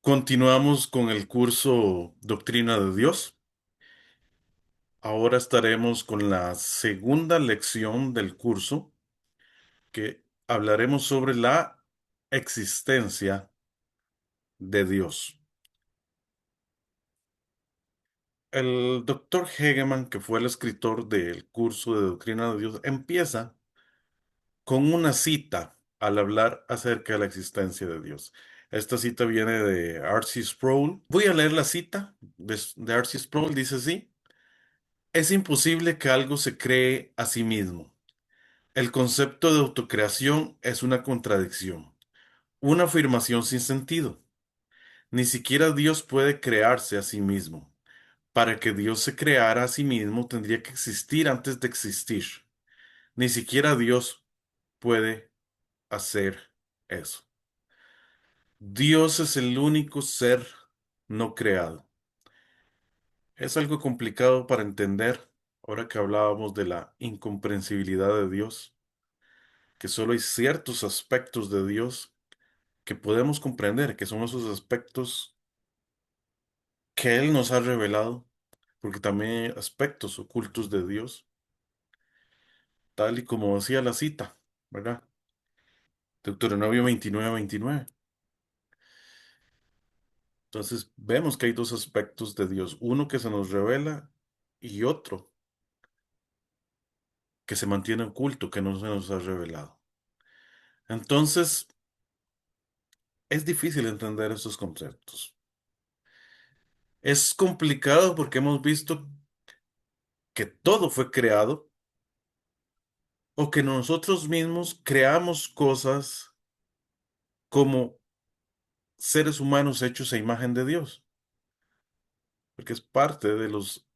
Continuamos con el curso Doctrina de Dios. Ahora estaremos con la segunda lección del curso, que hablaremos sobre la existencia de Dios. El doctor Hegeman, que fue el escritor del curso de Doctrina de Dios, empieza con una cita al hablar acerca de la existencia de Dios. Esta cita viene de R.C. Sproul. Voy a leer la cita de R.C. Sproul. Dice así: es imposible que algo se cree a sí mismo. El concepto de autocreación es una contradicción, una afirmación sin sentido. Ni siquiera Dios puede crearse a sí mismo. Para que Dios se creara a sí mismo, tendría que existir antes de existir. Ni siquiera Dios puede hacer eso. Dios es el único ser no creado. Es algo complicado para entender ahora que hablábamos de la incomprensibilidad de Dios, que solo hay ciertos aspectos de Dios que podemos comprender, que son esos aspectos que Él nos ha revelado, porque también hay aspectos ocultos de Dios, tal y como decía la cita, ¿verdad? Deuteronomio 29:29. Entonces vemos que hay dos aspectos de Dios, uno que se nos revela y otro que se mantiene oculto, que no se nos ha revelado. Entonces es difícil entender esos conceptos. Es complicado porque hemos visto que todo fue creado o que nosotros mismos creamos cosas como seres humanos hechos a imagen de Dios, porque es parte de los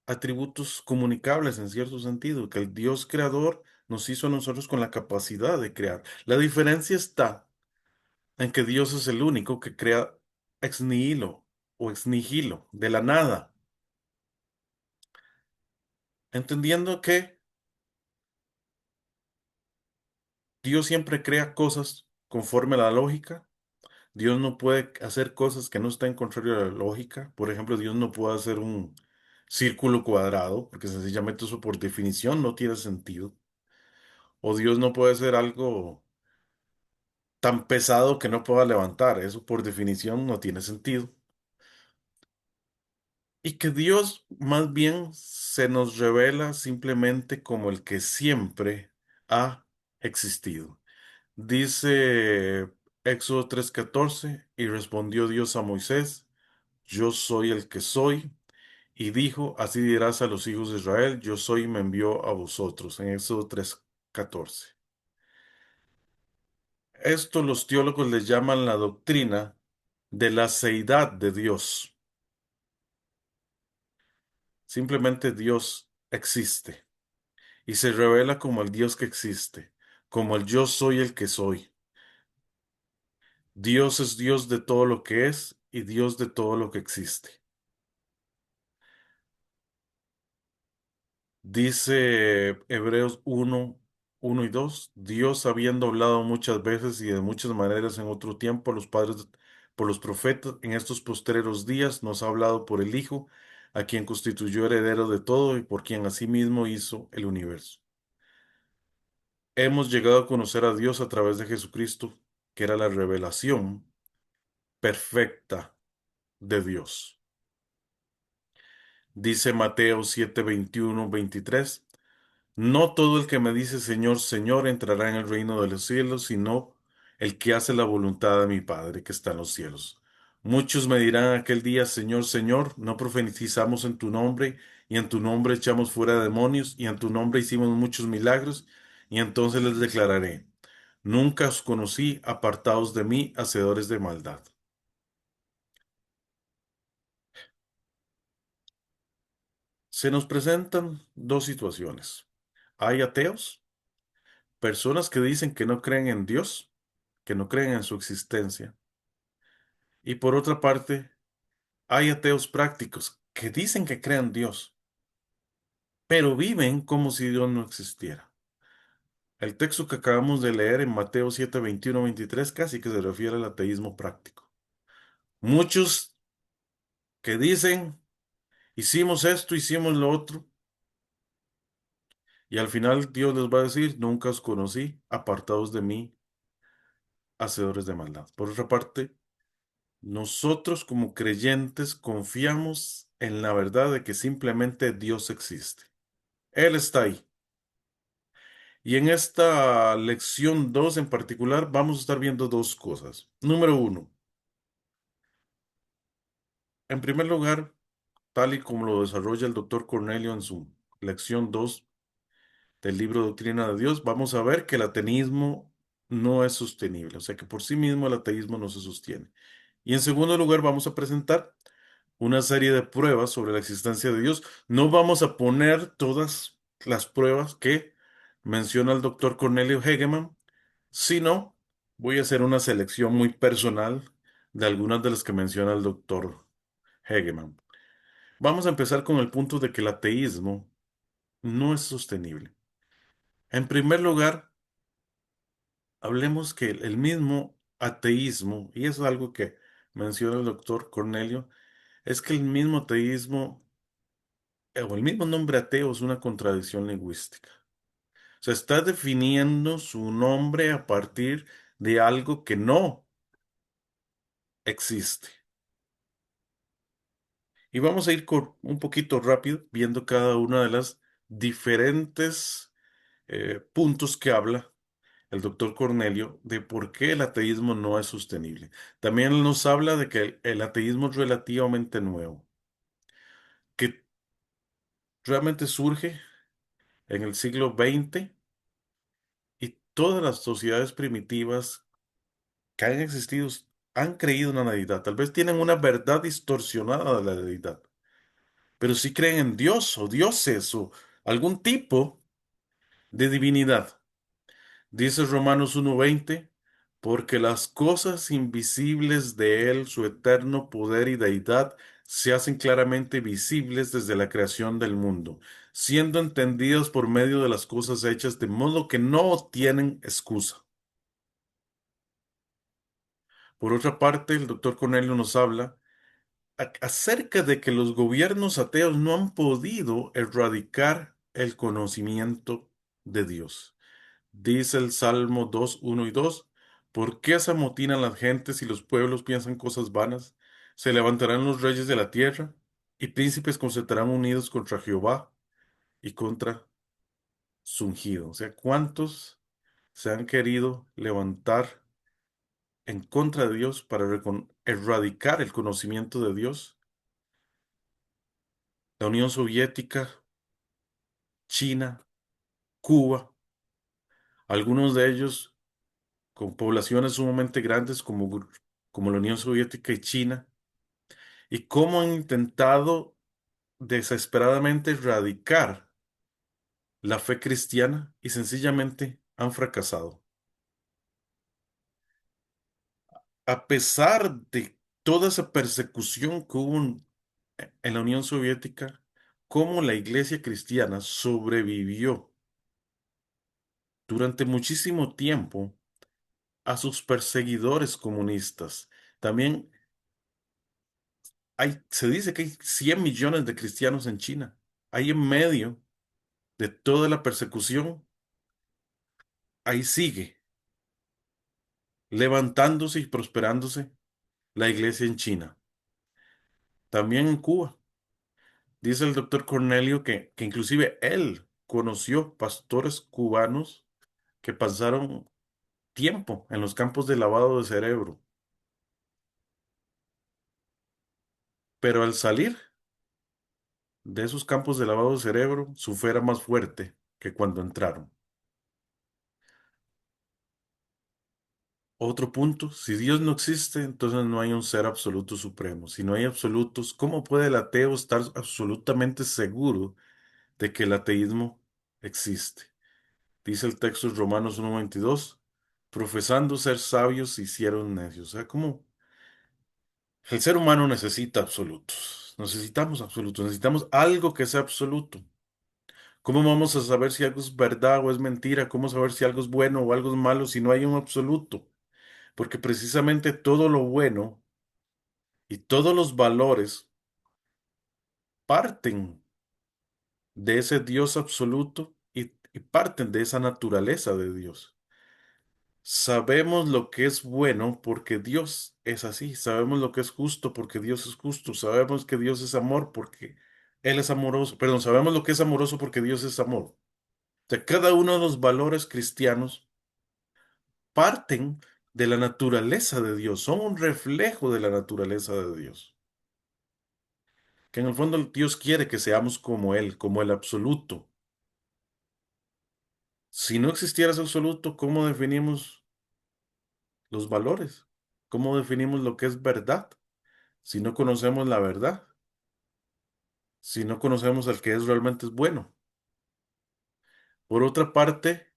atributos comunicables en cierto sentido, que el Dios creador nos hizo a nosotros con la capacidad de crear. La diferencia está en que Dios es el único que crea ex nihilo o ex nihilo, de la nada, entendiendo que Dios siempre crea cosas conforme a la lógica. Dios no puede hacer cosas que no estén contrario a la lógica. Por ejemplo, Dios no puede hacer un círculo cuadrado, porque sencillamente eso por definición no tiene sentido. O Dios no puede hacer algo tan pesado que no pueda levantar. Eso por definición no tiene sentido. Y que Dios más bien se nos revela simplemente como el que siempre ha existido. Dice Éxodo 3:14, y respondió Dios a Moisés: yo soy el que soy. Y dijo: así dirás a los hijos de Israel: yo soy, me envió a vosotros. En Éxodo 3:14. Esto los teólogos le llaman la doctrina de la seidad de Dios. Simplemente Dios existe y se revela como el Dios que existe, como el yo soy el que soy. Dios es Dios de todo lo que es y Dios de todo lo que existe. Dice Hebreos 1:1 y 2: Dios, habiendo hablado muchas veces y de muchas maneras en otro tiempo a los padres por los profetas, en estos postreros días nos ha hablado por el Hijo, a quien constituyó heredero de todo y por quien asimismo hizo el universo. Hemos llegado a conocer a Dios a través de Jesucristo, que era la revelación perfecta de Dios. Dice Mateo 7:21-23: no todo el que me dice Señor, Señor entrará en el reino de los cielos, sino el que hace la voluntad de mi Padre que está en los cielos. Muchos me dirán aquel día: Señor, Señor, no profetizamos en tu nombre, y en tu nombre echamos fuera demonios, y en tu nombre hicimos muchos milagros. Y entonces les declararé: nunca os conocí, apartaos de mí, hacedores de maldad. Se nos presentan dos situaciones. Hay ateos, personas que dicen que no creen en Dios, que no creen en su existencia. Y por otra parte, hay ateos prácticos que dicen que creen en Dios, pero viven como si Dios no existiera. El texto que acabamos de leer en Mateo 7:21-23 casi que se refiere al ateísmo práctico. Muchos que dicen, hicimos esto, hicimos lo otro, y al final Dios les va a decir, nunca os conocí, apartados de mí, hacedores de maldad. Por otra parte, nosotros como creyentes confiamos en la verdad de que simplemente Dios existe. Él está ahí. Y en esta lección 2 en particular vamos a estar viendo dos cosas. Número uno, en primer lugar, tal y como lo desarrolla el doctor Cornelio en su lección 2 del libro Doctrina de Dios, vamos a ver que el ateísmo no es sostenible, o sea que por sí mismo el ateísmo no se sostiene. Y en segundo lugar, vamos a presentar una serie de pruebas sobre la existencia de Dios. No vamos a poner todas las pruebas que menciona el doctor Cornelio Hegeman, sino voy a hacer una selección muy personal de algunas de las que menciona el doctor Hegeman. Vamos a empezar con el punto de que el ateísmo no es sostenible. En primer lugar, hablemos que el mismo ateísmo, y eso es algo que menciona el doctor Cornelio, es que el mismo ateísmo o el mismo nombre ateo es una contradicción lingüística. Se está definiendo su nombre a partir de algo que no existe. Y vamos a ir un poquito rápido viendo cada una de las diferentes puntos que habla el doctor Cornelio de por qué el ateísmo no es sostenible. También nos habla de que el ateísmo es relativamente nuevo, que realmente surge en el siglo XX y todas las sociedades primitivas que han existido han creído en la deidad. Tal vez tienen una verdad distorsionada de la deidad, pero sí creen en Dios o dioses o algún tipo de divinidad. Dice Romanos 1:20, porque las cosas invisibles de Él, su eterno poder y deidad, se hacen claramente visibles desde la creación del mundo, siendo entendidas por medio de las cosas hechas, de modo que no tienen excusa. Por otra parte, el doctor Cornelio nos habla acerca de que los gobiernos ateos no han podido erradicar el conocimiento de Dios. Dice el Salmo 2, 1 y 2, ¿por qué se amotinan las gentes y los pueblos piensan cosas vanas? Se levantarán los reyes de la tierra y príncipes concertarán unidos contra Jehová y contra su ungido. O sea, ¿cuántos se han querido levantar en contra de Dios para erradicar el conocimiento de Dios? La Unión Soviética, China, Cuba, algunos de ellos con poblaciones sumamente grandes como la Unión Soviética y China, y cómo han intentado desesperadamente erradicar la fe cristiana y sencillamente han fracasado. A pesar de toda esa persecución que hubo en la Unión Soviética, cómo la iglesia cristiana sobrevivió durante muchísimo tiempo a sus perseguidores comunistas. También se dice que hay 100 millones de cristianos en China. Ahí en medio de toda la persecución, ahí sigue levantándose y prosperándose la iglesia en China. También en Cuba. Dice el doctor Cornelio que inclusive él conoció pastores cubanos que pasaron tiempo en los campos de lavado de cerebro. Pero al salir de esos campos de lavado de cerebro, su fe era más fuerte que cuando entraron. Otro punto, si Dios no existe, entonces no hay un ser absoluto supremo. Si no hay absolutos, ¿cómo puede el ateo estar absolutamente seguro de que el ateísmo existe? Dice el texto de Romanos 1:22, profesando ser sabios se hicieron necios. O sea, ¿cómo? El ser humano necesita absolutos. Necesitamos absolutos. Necesitamos algo que sea absoluto. ¿Cómo vamos a saber si algo es verdad o es mentira? ¿Cómo saber si algo es bueno o algo es malo si no hay un absoluto? Porque precisamente todo lo bueno Y todos los valores parten de ese Dios absoluto y parten de esa naturaleza de Dios. Sabemos lo que es bueno porque Dios es así. Sabemos lo que es justo porque Dios es justo. Sabemos que Dios es amor porque Él es amoroso. Perdón, sabemos lo que es amoroso porque Dios es amor. O sea, cada uno de los valores cristianos parten de la naturaleza de Dios. Son un reflejo de la naturaleza de Dios. Que en el fondo Dios quiere que seamos como Él, como el absoluto. Si no existiera ese absoluto, ¿cómo definimos los valores? ¿Cómo definimos lo que es verdad? Si no conocemos la verdad, si no conocemos al que es realmente es bueno. Por otra parte,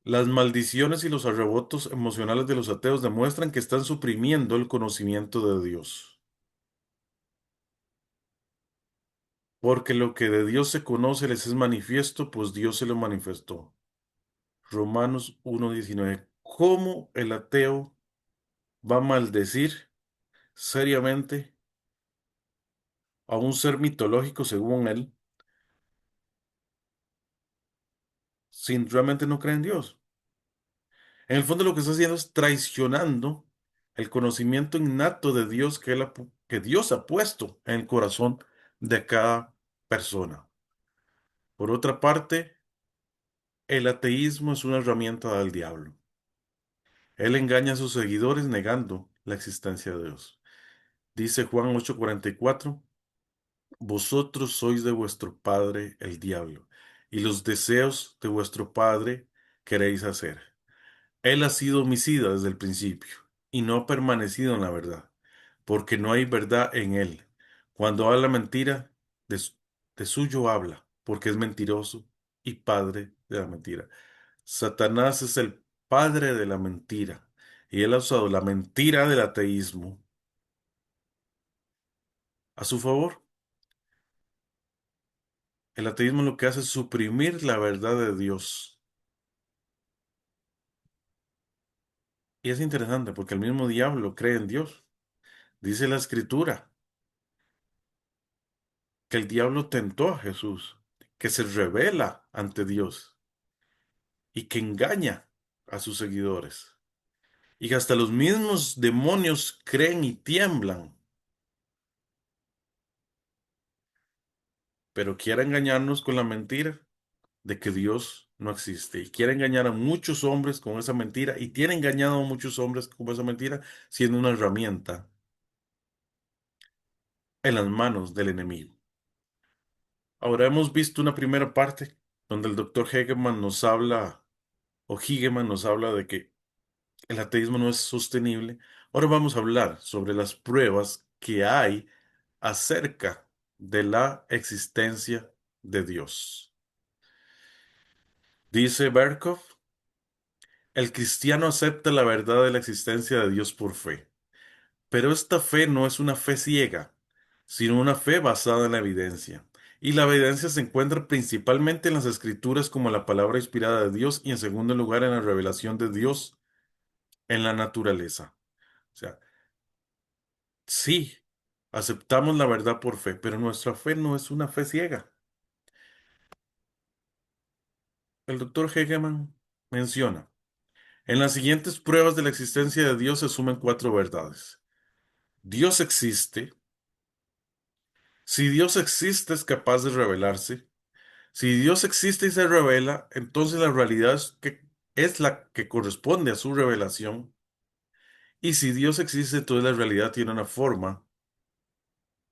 las maldiciones y los arrebatos emocionales de los ateos demuestran que están suprimiendo el conocimiento de Dios. Porque lo que de Dios se conoce les es manifiesto, pues Dios se lo manifestó. Romanos 1:19. ¿Cómo el ateo va a maldecir seriamente a un ser mitológico según él, sin realmente no creer en Dios? En el fondo lo que está haciendo es traicionando el conocimiento innato de Dios que Dios ha puesto en el corazón de cada persona. Por otra parte, el ateísmo es una herramienta del diablo. Él engaña a sus seguidores negando la existencia de Dios. Dice Juan 8:44, vosotros sois de vuestro padre el diablo, y los deseos de vuestro padre queréis hacer. Él ha sido homicida desde el principio y no ha permanecido en la verdad, porque no hay verdad en él. Cuando habla mentira, de, su- de suyo habla, porque es mentiroso y padre de la mentira. Satanás es el padre de la mentira y él ha usado la mentira del ateísmo a su favor. El ateísmo lo que hace es suprimir la verdad de Dios. Y es interesante porque el mismo diablo cree en Dios. Dice la escritura que el diablo tentó a Jesús, que se revela ante Dios y que engaña a sus seguidores. Y que hasta los mismos demonios creen y tiemblan, pero quiere engañarnos con la mentira de que Dios no existe. Y quiere engañar a muchos hombres con esa mentira y tiene engañado a muchos hombres con esa mentira siendo una herramienta en las manos del enemigo. Ahora hemos visto una primera parte donde el doctor Hegeman nos habla, o Hegeman nos habla de que el ateísmo no es sostenible. Ahora vamos a hablar sobre las pruebas que hay acerca de la existencia de Dios. Dice Berkov, el cristiano acepta la verdad de la existencia de Dios por fe, pero esta fe no es una fe ciega, sino una fe basada en la evidencia. Y la evidencia se encuentra principalmente en las escrituras como la palabra inspirada de Dios y en segundo lugar en la revelación de Dios en la naturaleza. O sea, sí, aceptamos la verdad por fe, pero nuestra fe no es una fe ciega. El doctor Hegeman menciona, en las siguientes pruebas de la existencia de Dios se asumen cuatro verdades. Dios existe. Si Dios existe, es capaz de revelarse. Si Dios existe y se revela, entonces la realidad es la que corresponde a su revelación. Y si Dios existe, entonces la realidad tiene una forma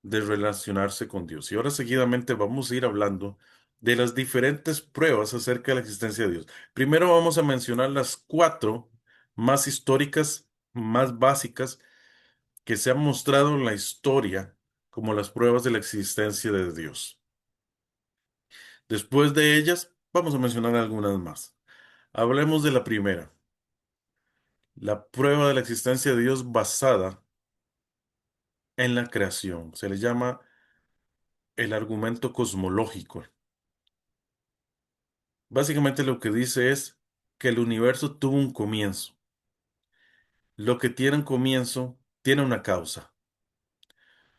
de relacionarse con Dios. Y ahora seguidamente vamos a ir hablando de las diferentes pruebas acerca de la existencia de Dios. Primero vamos a mencionar las cuatro más históricas, más básicas, que se han mostrado en la historia como las pruebas de la existencia de Dios. Después de ellas, vamos a mencionar algunas más. Hablemos de la primera, la prueba de la existencia de Dios basada en la creación. Se le llama el argumento cosmológico. Básicamente lo que dice es que el universo tuvo un comienzo. Lo que tiene un comienzo tiene una causa.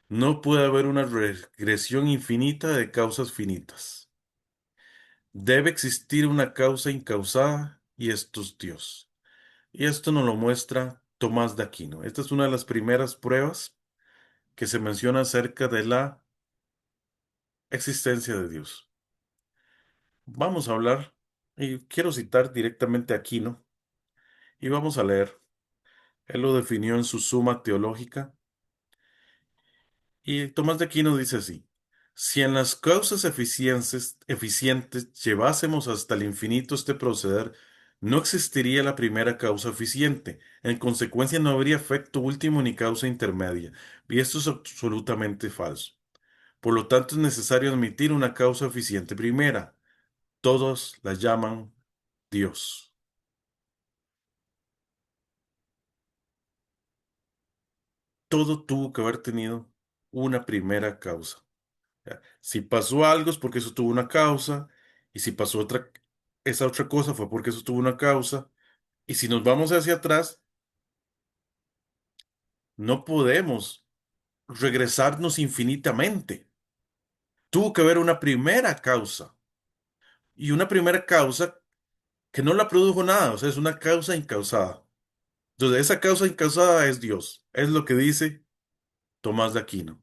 No puede haber una regresión infinita de causas finitas. Debe existir una causa incausada y esto es Dios. Y esto nos lo muestra Tomás de Aquino. Esta es una de las primeras pruebas que se menciona acerca de la existencia de Dios. Vamos a hablar, y quiero citar directamente a Aquino, y vamos a leer. Él lo definió en su Suma Teológica, y Tomás de Aquino dice así: si en las causas eficientes llevásemos hasta el infinito este proceder, no existiría la primera causa eficiente. En consecuencia, no habría efecto último ni causa intermedia. Y esto es absolutamente falso. Por lo tanto, es necesario admitir una causa eficiente primera. Todos la llaman Dios. Todo tuvo que haber tenido una primera causa. Ya, si pasó algo es porque eso tuvo una causa, y si pasó esa otra cosa fue porque eso tuvo una causa, y si nos vamos hacia atrás, no podemos regresarnos infinitamente. Tuvo que haber una primera causa, y una primera causa que no la produjo nada, o sea, es una causa incausada. Entonces, esa causa incausada es Dios, es lo que dice Tomás de Aquino.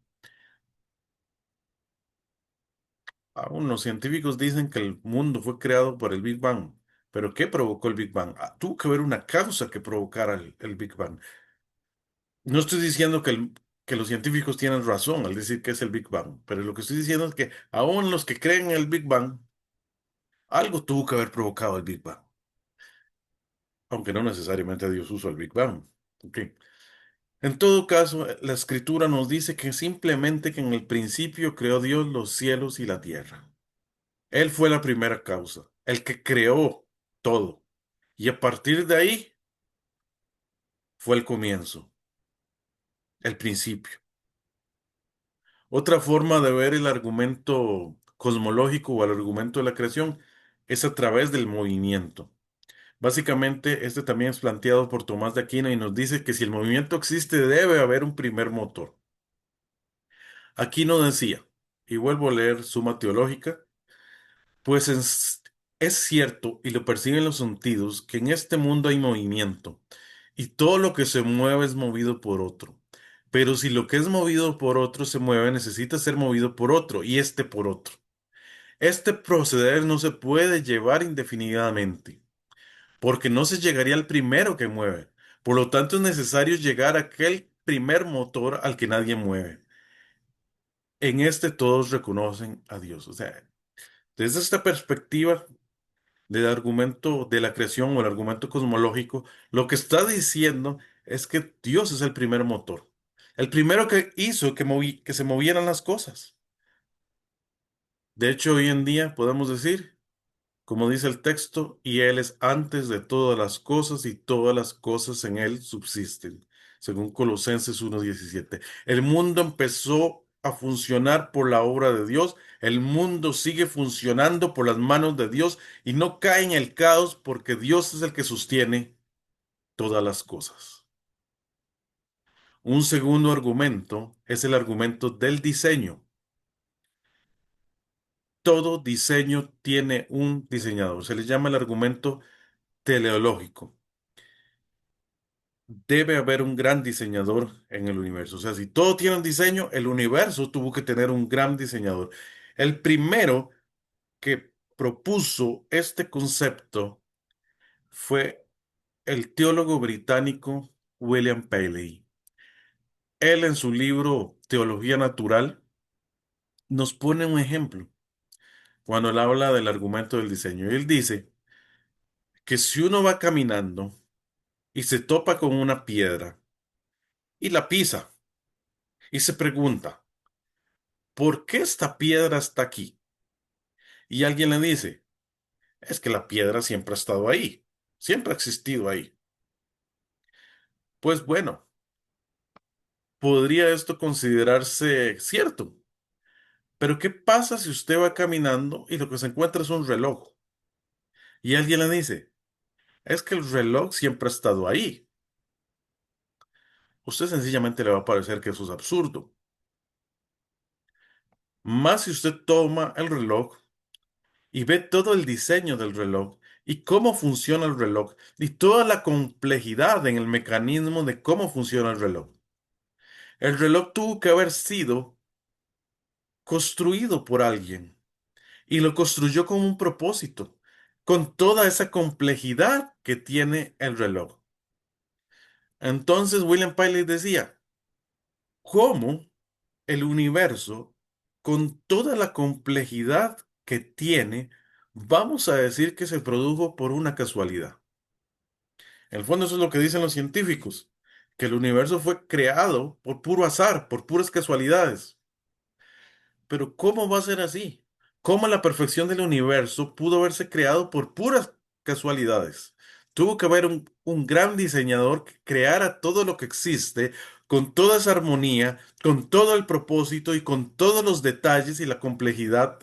Aún los científicos dicen que el mundo fue creado por el Big Bang. ¿Pero qué provocó el Big Bang? Tuvo que haber una causa que provocara el Big Bang. No estoy diciendo que los científicos tienen razón al decir que es el Big Bang, pero lo que estoy diciendo es que aún los que creen en el Big Bang, algo tuvo que haber provocado el Big Bang, aunque no necesariamente Dios usó el Big Bang. Ok. En todo caso, la escritura nos dice que simplemente que en el principio creó Dios los cielos y la tierra. Él fue la primera causa, el que creó todo. Y a partir de ahí fue el comienzo, el principio. Otra forma de ver el argumento cosmológico o el argumento de la creación es a través del movimiento. Básicamente, este también es planteado por Tomás de Aquino y nos dice que si el movimiento existe, debe haber un primer motor. Aquino decía, y vuelvo a leer Suma Teológica, pues es cierto, y lo perciben los sentidos, que en este mundo hay movimiento, y todo lo que se mueve es movido por otro. Pero si lo que es movido por otro se mueve, necesita ser movido por otro, y este por otro. Este proceder no se puede llevar indefinidamente, porque no se llegaría al primero que mueve. Por lo tanto, es necesario llegar a aquel primer motor al que nadie mueve. En este todos reconocen a Dios. O sea, desde esta perspectiva del argumento de la creación o el argumento cosmológico, lo que está diciendo es que Dios es el primer motor, el primero que hizo que se movieran las cosas. De hecho, hoy en día podemos decir, como dice el texto, y Él es antes de todas las cosas y todas las cosas en Él subsisten, según Colosenses 1:17. El mundo empezó a funcionar por la obra de Dios, el mundo sigue funcionando por las manos de Dios y no cae en el caos porque Dios es el que sostiene todas las cosas. Un segundo argumento es el argumento del diseño. Todo diseño tiene un diseñador. Se le llama el argumento teleológico. Debe haber un gran diseñador en el universo. O sea, si todo tiene un diseño, el universo tuvo que tener un gran diseñador. El primero que propuso este concepto fue el teólogo británico William Paley. Él en su libro Teología Natural nos pone un ejemplo cuando él habla del argumento del diseño. Él dice que si uno va caminando y se topa con una piedra y la pisa y se pregunta, ¿por qué esta piedra está aquí? Y alguien le dice, es que la piedra siempre ha estado ahí, siempre ha existido ahí. Pues bueno, podría esto considerarse cierto, pero ¿qué pasa si usted va caminando y lo que se encuentra es un reloj? Y alguien le dice, es que el reloj siempre ha estado ahí. Usted sencillamente le va a parecer que eso es absurdo. Más si usted toma el reloj y ve todo el diseño del reloj y cómo funciona el reloj y toda la complejidad en el mecanismo de cómo funciona el reloj. El reloj tuvo que haber sido construido por alguien y lo construyó con un propósito, con toda esa complejidad que tiene el reloj. Entonces William Paley decía, ¿cómo el universo, con toda la complejidad que tiene, vamos a decir que se produjo por una casualidad? En el fondo eso es lo que dicen los científicos, que el universo fue creado por puro azar, por puras casualidades. Pero ¿cómo va a ser así? ¿Cómo la perfección del universo pudo haberse creado por puras casualidades? Tuvo que haber un gran diseñador que creara todo lo que existe, con toda esa armonía, con todo el propósito y con todos los detalles y la complejidad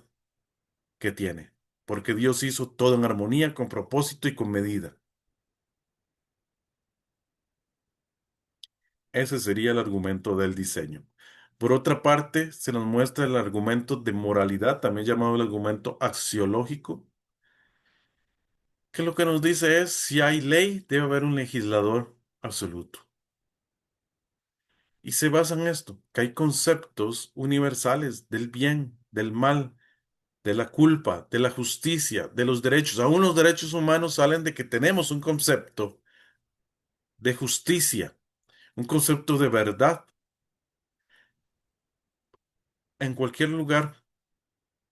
que tiene. Porque Dios hizo todo en armonía, con propósito y con medida. Ese sería el argumento del diseño. Por otra parte, se nos muestra el argumento de moralidad, también llamado el argumento axiológico, que lo que nos dice es, si hay ley, debe haber un legislador absoluto. Y se basa en esto, que hay conceptos universales del bien, del mal, de la culpa, de la justicia, de los derechos. Aún los derechos humanos salen de que tenemos un concepto de justicia, un concepto de verdad. En cualquier lugar,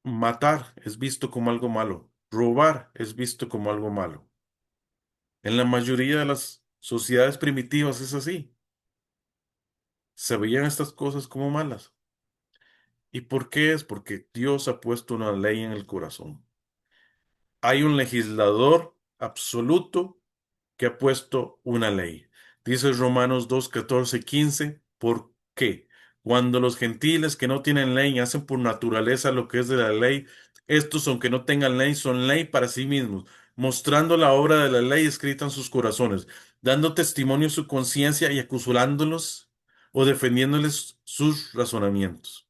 matar es visto como algo malo, robar es visto como algo malo. En la mayoría de las sociedades primitivas es así. Se veían estas cosas como malas. ¿Y por qué es? Porque Dios ha puesto una ley en el corazón. Hay un legislador absoluto que ha puesto una ley. Dice Romanos 2, 14, 15. ¿Por qué? Cuando los gentiles que no tienen ley hacen por naturaleza lo que es de la ley, estos, aunque no tengan ley, son ley para sí mismos, mostrando la obra de la ley escrita en sus corazones, dando testimonio a su conciencia y acusándolos o defendiéndoles sus razonamientos.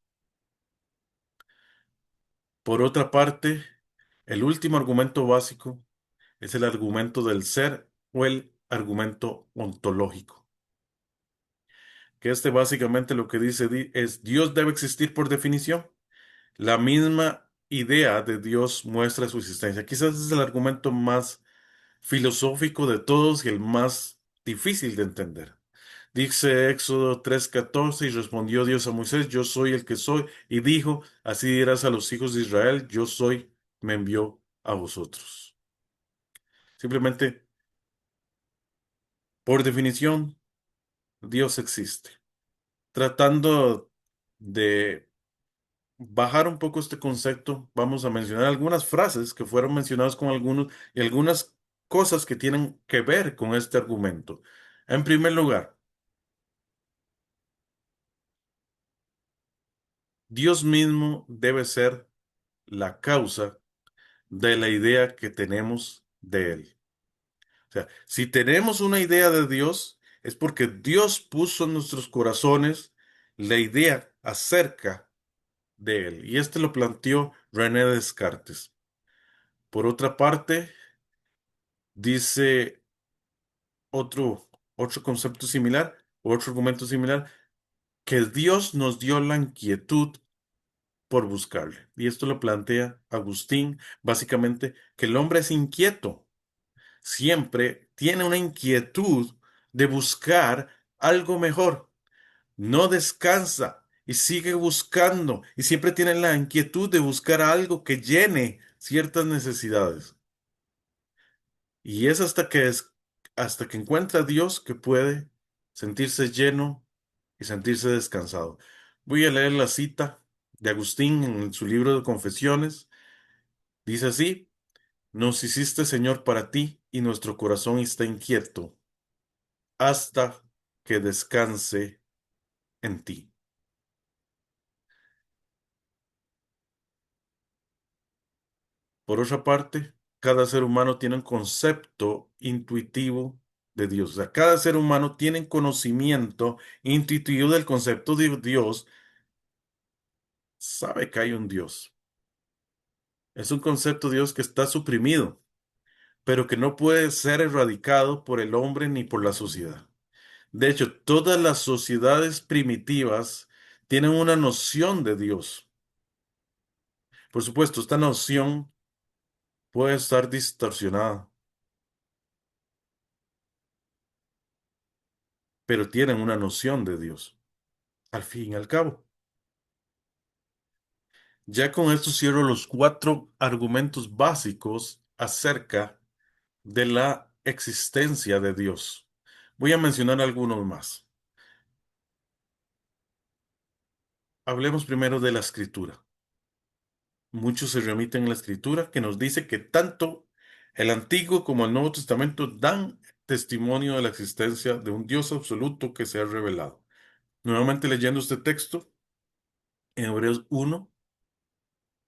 Por otra parte, el último argumento básico es el argumento del ser o el argumento ontológico, que este básicamente lo que dice es Dios debe existir por definición. La misma idea de Dios muestra su existencia. Quizás es el argumento más filosófico de todos y el más difícil de entender. Dice Éxodo 3:14 y respondió Dios a Moisés, yo soy el que soy, y dijo, así dirás a los hijos de Israel, yo soy, me envió a vosotros. Simplemente, por definición, Dios existe. Tratando de bajar un poco este concepto, vamos a mencionar algunas frases que fueron mencionadas con algunos y algunas cosas que tienen que ver con este argumento. En primer lugar, Dios mismo debe ser la causa de la idea que tenemos de Él. O sea, si tenemos una idea de Dios, es porque Dios puso en nuestros corazones la idea acerca de Él. Y este lo planteó René Descartes. Por otra parte, dice otro, otro concepto similar, otro argumento similar, que Dios nos dio la inquietud por buscarle. Y esto lo plantea Agustín, básicamente, que el hombre es inquieto, siempre tiene una inquietud de buscar algo mejor, no descansa y sigue buscando y siempre tiene la inquietud de buscar algo que llene ciertas necesidades. Y es hasta que encuentra a Dios que puede sentirse lleno y sentirse descansado. Voy a leer la cita de Agustín en su libro de Confesiones. Dice así, nos hiciste Señor para ti y nuestro corazón está inquieto hasta que descanse en ti. Por otra parte, cada ser humano tiene un concepto intuitivo de Dios. O sea, cada ser humano tiene conocimiento intuitivo del concepto de Dios sabe que hay un Dios. Es un concepto de Dios que está suprimido, pero que no puede ser erradicado por el hombre ni por la sociedad. De hecho, todas las sociedades primitivas tienen una noción de Dios. Por supuesto, esta noción puede estar distorsionada, pero tienen una noción de Dios, al fin y al cabo. Ya con esto cierro los cuatro argumentos básicos acerca de la existencia de Dios. Voy a mencionar algunos más. Hablemos primero de la escritura. Muchos se remiten a la escritura que nos dice que tanto el Antiguo como el Nuevo Testamento dan testimonio de la existencia de un Dios absoluto que se ha revelado. Nuevamente leyendo este texto en Hebreos 1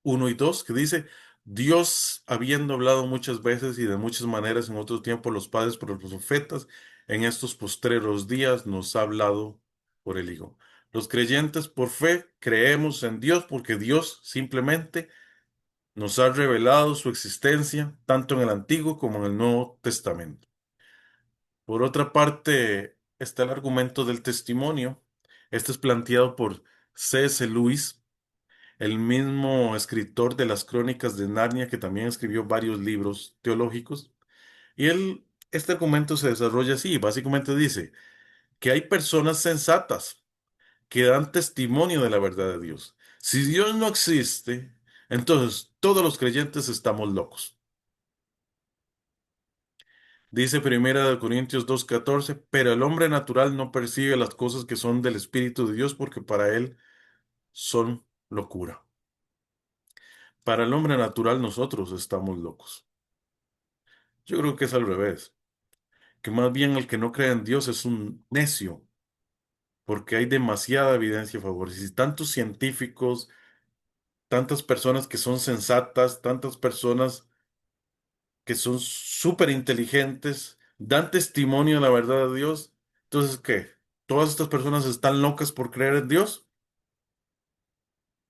y 2 que dice, Dios, habiendo hablado muchas veces y de muchas maneras en otro tiempo los padres por los profetas, en estos postreros días nos ha hablado por el Hijo. Los creyentes por fe creemos en Dios porque Dios simplemente nos ha revelado su existencia tanto en el Antiguo como en el Nuevo Testamento. Por otra parte, está el argumento del testimonio. Este es planteado por C.S. Lewis, el mismo escritor de las Crónicas de Narnia, que también escribió varios libros teológicos. Y este argumento se desarrolla así. Básicamente dice que hay personas sensatas que dan testimonio de la verdad de Dios. Si Dios no existe, entonces todos los creyentes estamos locos. Dice Primera de Corintios 2:14, pero el hombre natural no percibe las cosas que son del Espíritu de Dios porque para él son locura. Para el hombre natural nosotros estamos locos. Yo creo que es al revés, que más bien el que no cree en Dios es un necio, porque hay demasiada evidencia a favor. Y tantos científicos, tantas personas que son sensatas, tantas personas que son súper inteligentes, dan testimonio de la verdad de Dios. Entonces, ¿qué? ¿Todas estas personas están locas por creer en Dios?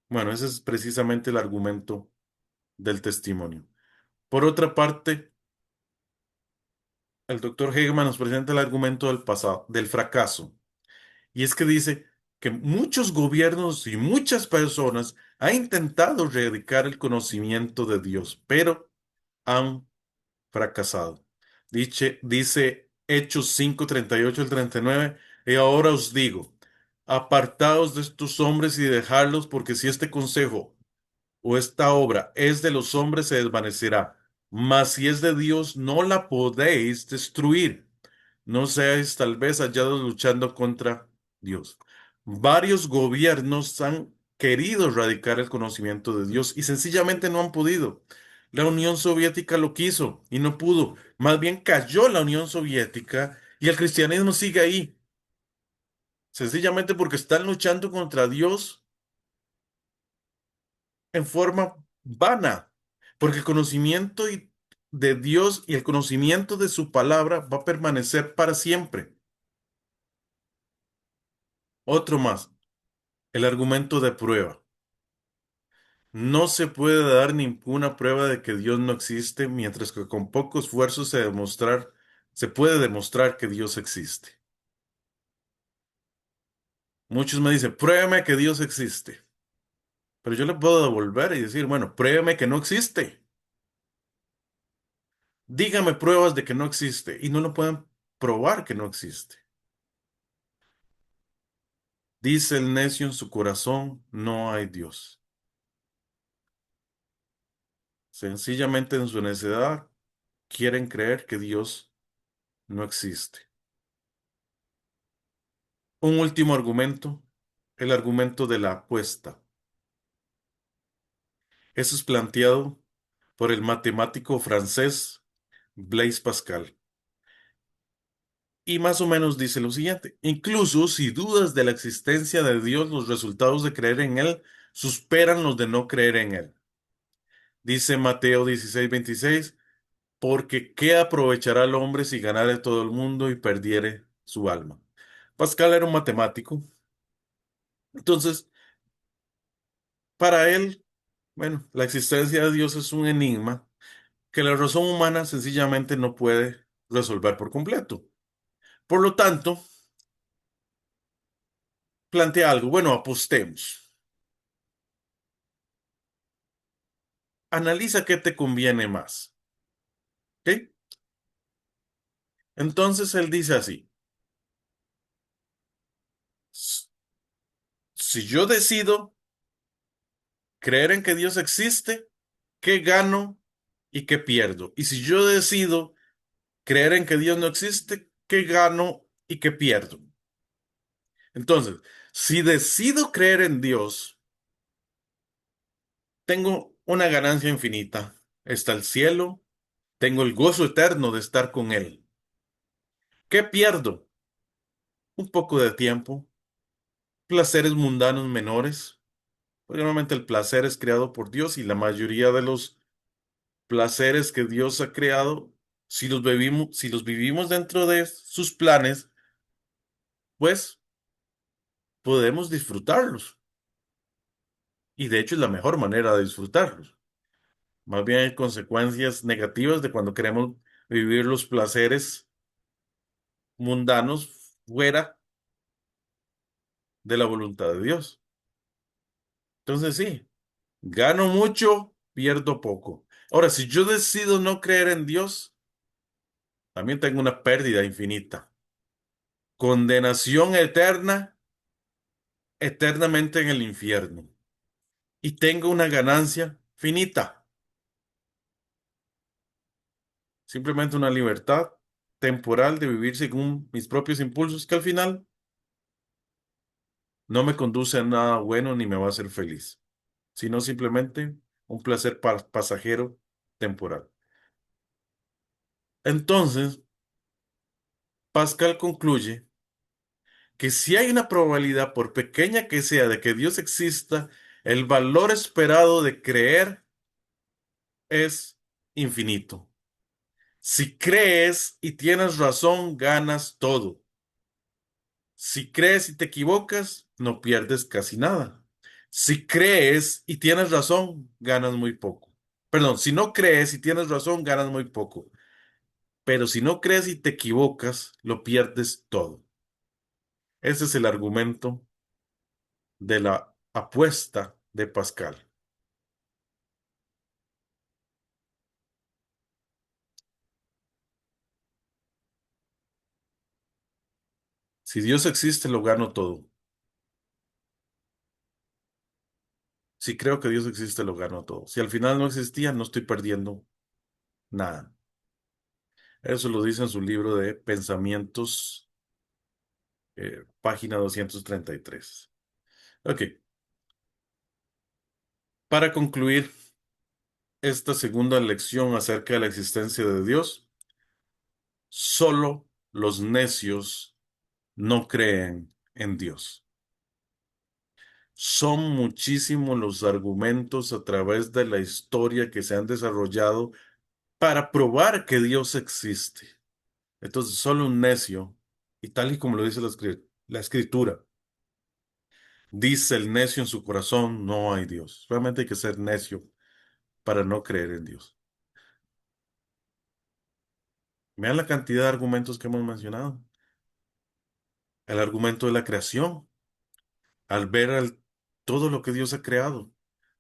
Bueno, ese es precisamente el argumento del testimonio. Por otra parte, el doctor Hegel nos presenta el argumento del pasado, del fracaso. Y es que dice que muchos gobiernos y muchas personas han intentado erradicar el conocimiento de Dios, pero han fracasado. Dice Hechos 5:38 al 39, y ahora os digo, apartaos de estos hombres y dejadlos, porque si este consejo o esta obra es de los hombres, se desvanecerá, mas si es de Dios, no la podéis destruir. No seáis tal vez hallados luchando contra Dios. Varios gobiernos han querido erradicar el conocimiento de Dios y sencillamente no han podido. La Unión Soviética lo quiso y no pudo. Más bien cayó la Unión Soviética y el cristianismo sigue ahí. Sencillamente porque están luchando contra Dios en forma vana. Porque el conocimiento de Dios y el conocimiento de su palabra va a permanecer para siempre. Otro más. El argumento de prueba. No se puede dar ninguna prueba de que Dios no existe, mientras que con poco esfuerzo se puede demostrar que Dios existe. Muchos me dicen, pruébeme que Dios existe. Pero yo le puedo devolver y decir, bueno, pruébeme que no existe. Dígame pruebas de que no existe. Y no lo pueden probar que no existe. Dice el necio en su corazón, no hay Dios. Sencillamente en su necedad quieren creer que Dios no existe. Un último argumento, el argumento de la apuesta. Eso es planteado por el matemático francés Blaise Pascal. Y más o menos dice lo siguiente, incluso si dudas de la existencia de Dios, los resultados de creer en Él superan los de no creer en Él. Dice Mateo 16:26, porque ¿qué aprovechará el hombre si ganare todo el mundo y perdiere su alma? Pascal era un matemático. Entonces, Para él, bueno, la existencia de Dios es un enigma que la razón humana sencillamente no puede resolver por completo. Por lo tanto, plantea algo, bueno, apostemos. Analiza qué te conviene más. ¿Ok? Entonces él dice así, "S- si yo decido creer en que Dios existe, ¿qué gano y qué pierdo? Y si yo decido creer en que Dios no existe, ¿qué gano y qué pierdo? Entonces, si decido creer en Dios, tengo una ganancia infinita. Está el cielo, tengo el gozo eterno de estar con Él. ¿Qué pierdo? Un poco de tiempo, placeres mundanos menores, porque normalmente el placer es creado por Dios y la mayoría de los placeres que Dios ha creado, si los vivimos dentro de sus planes, pues podemos disfrutarlos. Y de hecho es la mejor manera de disfrutarlos. Más bien hay consecuencias negativas de cuando queremos vivir los placeres mundanos fuera de la voluntad de Dios. Entonces sí, gano mucho, pierdo poco. Ahora, si yo decido no creer en Dios, también tengo una pérdida infinita. Condenación eterna, eternamente en el infierno. Y tengo una ganancia finita. Simplemente una libertad temporal de vivir según mis propios impulsos que al final no me conduce a nada bueno ni me va a hacer feliz, sino simplemente un placer pasajero temporal. Entonces, Pascal concluye que si hay una probabilidad, por pequeña que sea, de que Dios exista, el valor esperado de creer es infinito. Si crees y tienes razón, ganas todo. Si crees y te equivocas, no pierdes casi nada. Si crees y tienes razón, ganas muy poco. Perdón, si no crees y tienes razón, ganas muy poco. Pero si no crees y te equivocas, lo pierdes todo. Ese es el argumento de la apuesta de Pascal. Si Dios existe, lo gano todo. Si creo que Dios existe, lo gano todo. Si al final no existía, no estoy perdiendo nada. Eso lo dice en su libro de Pensamientos, página 233. Ok, para concluir esta segunda lección acerca de la existencia de Dios, solo los necios no creen en Dios. Son muchísimos los argumentos a través de la historia que se han desarrollado para probar que Dios existe. Entonces, solo un necio, y tal y como lo dice la escritura, dice el necio en su corazón, no hay Dios. Realmente hay que ser necio para no creer en Dios. Vean la cantidad de argumentos que hemos mencionado. El argumento de la creación, al ver todo lo que Dios ha creado.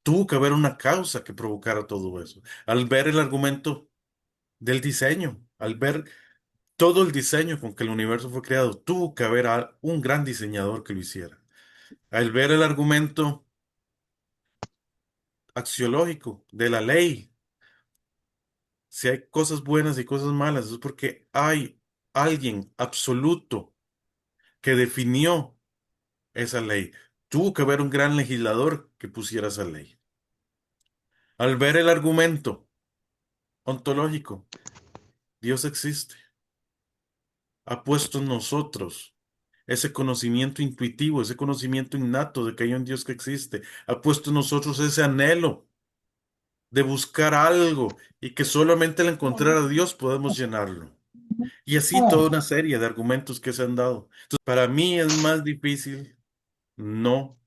Tuvo que haber una causa que provocara todo eso. Al ver el argumento del diseño, al ver todo el diseño con que el universo fue creado, tuvo que haber un gran diseñador que lo hiciera. Al ver el argumento axiológico de la ley, si hay cosas buenas y cosas malas, es porque hay alguien absoluto que definió esa ley. Tuvo que haber un gran legislador que pusiera esa ley. Al ver el argumento ontológico, Dios existe. Ha puesto en nosotros ese conocimiento intuitivo, ese conocimiento innato de que hay un Dios que existe. Ha puesto en nosotros ese anhelo de buscar algo y que solamente al encontrar a Dios podemos llenarlo. Y así toda una serie de argumentos que se han dado. Entonces, para mí es más difícil no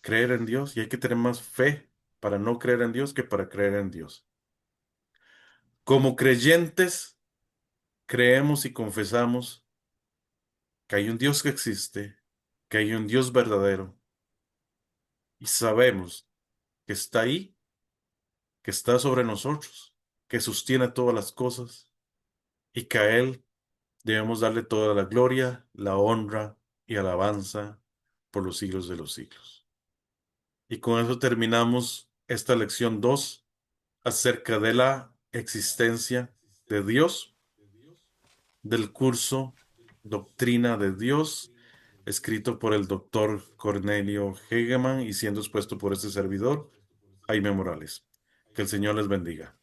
creer en Dios y hay que tener más fe para no creer en Dios que para creer en Dios. Como creyentes, creemos y confesamos que hay un Dios que existe, que hay un Dios verdadero y sabemos que está ahí, que está sobre nosotros, que sostiene todas las cosas y que a Él debemos darle toda la gloria, la honra y alabanza por los siglos de los siglos. Y con eso terminamos esta lección 2 acerca de la existencia de Dios, del curso Doctrina de Dios, escrito por el doctor Cornelio Hegeman y siendo expuesto por este servidor, Jaime Morales. Que el Señor les bendiga.